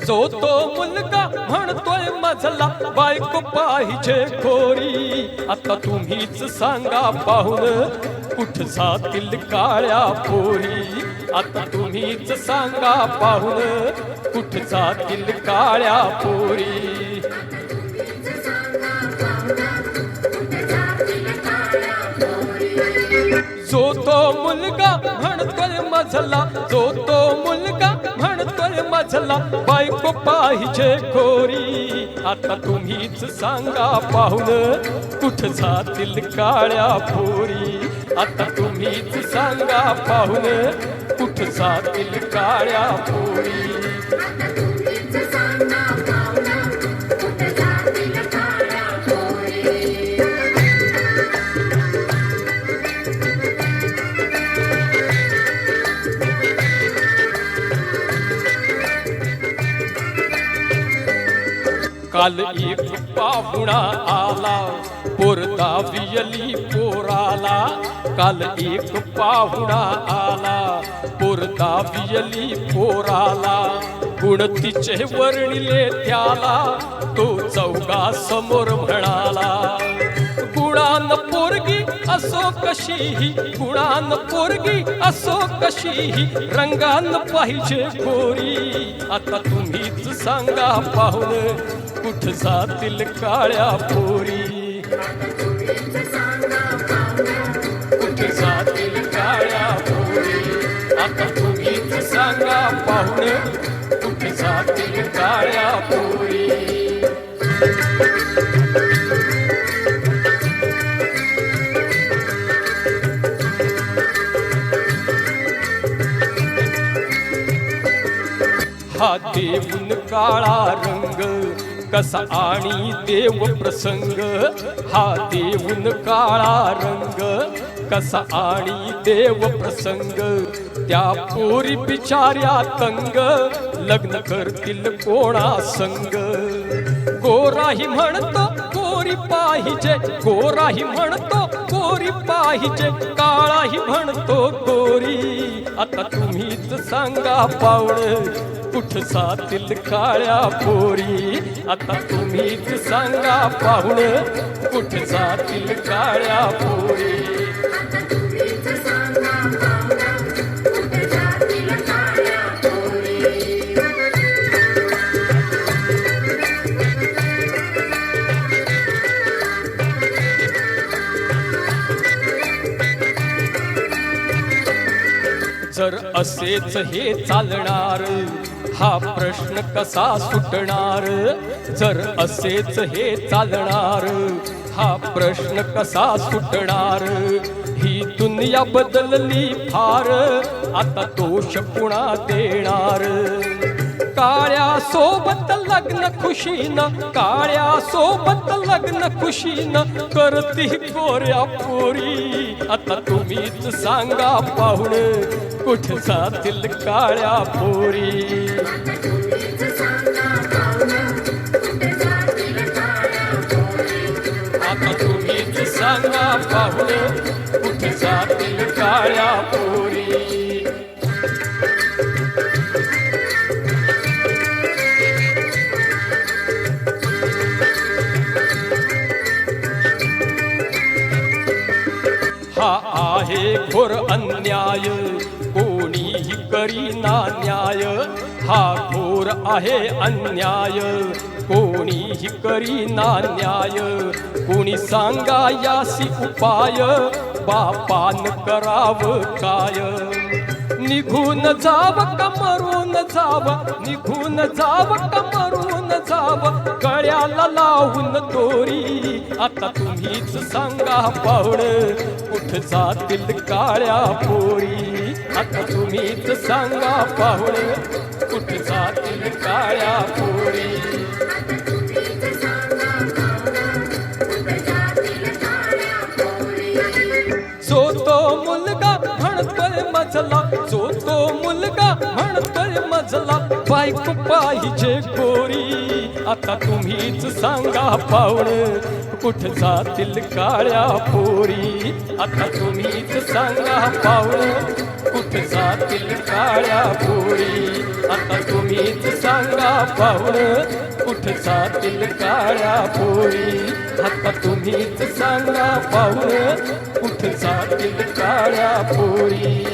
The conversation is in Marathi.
जो तो मुलगा म्हणतोय मजला बायको पाहिजे खोरी, आता तुम्हीच सांगा पाहून कुठ जातील काळ्या पोरी, आता तुम्हीच सांगा पाहून कुठ जातील काळ्या पोरी. जो तो मुलगा म्हणतोय मजला, जो तो मुलगा म्हणतोय मजला बायको पाहिजे खोरी, आता तुम्हीच सांगा पाहून कुठ जातील काळ्या पोरी, आता तुम्हीच सांगा पाहून कुठ जातील काळ्या पोरी. काल एक पाहुणा आला पोर दावियली पोराला, काल एक पाहुणा आला पोर दावियली पोराला, गुण तिचे वर्णिले त्याला तो चौघा समोर म्हणाला. गुणान पोरगी असो कशीही, गुणान पोरगी असो कशीही, रंगान पाहिजे गोरी, आता तुम्हीच सांगा पाहून कुठ जातील काळ्या पोरी, कुठ जातील काळ्या पोरी, आता तुम्हीच सांगा पाहून कुठ जातील काळ्या पोरी. हा देऊन काळा रंग कसा आणि देव प्रसंग, हा देऊन काळा रंग कसा आणि देव प्रसंग, त्या पोरी बिचाऱ्या तंग लग्न करतील कोणा संग. गोराही म्हणतो गोरी पाहिजे, गोराही म्हणतो गोरी पाहिजे, काळाही म्हणतो गोरी, आता तुम्हीच सांगा पावण कुठ जातील काळ्या पोरी, आता तुम्हीच सांगा पाहून कुठ जातील काळ्या पोरी. जर असेच हे चालणार हा प्रश्न कसा सुटणार, जर असेच हे चालणार हा प्रश्न कसा सुटणार. ही दुनिया बदलली फार, आता दोष कुणा देणार. काळ्या सोबत लग्न खुशीनं, काळ्या सोबत लग्न खुशीनं करती गोऱ्या पोरी, आता तुम्हीच सांगा पाहून कुठ जातील काळ्या पोरी. आता तुम्हीच सांगा पाहून कुठ जातील काळ्या पोरी. हा आहे घोर अन्याय कोणीही करीना न्याय, हा घोर आहे अन्याय कोणीही करीना न्याय. कोणी सांगा यासी उपाय बापान करावं काय. निघून जाव का मरून जाव, निघून जाव का मरून जाव, गळ्याला लावून दोरी, आता तुम्हीच सांगा पाहुण कुठ जातील काळ्या पोरी, आता तुम्हीच सांगा पाहुण कुठ जातील काळ्या पोरी. जो तो मुलगा म्हणतोय मजला, जो तो मुलगा म्हणतोय मजला, बायको पाहिजे गोरी. आता तुम्हीच सांगा पाहुण, कुठं जातील काळ्या पोरी. आता तुम्हीच सांगा पाहुण, कुठं जातील काळ्या पोरी. आता तुम्हीच सांगा पाहुण, कुठं जातील काळ्या पोरी. आता तुम्हीच सांगा पाहुण, कुठं जातील काळ्या पोरी.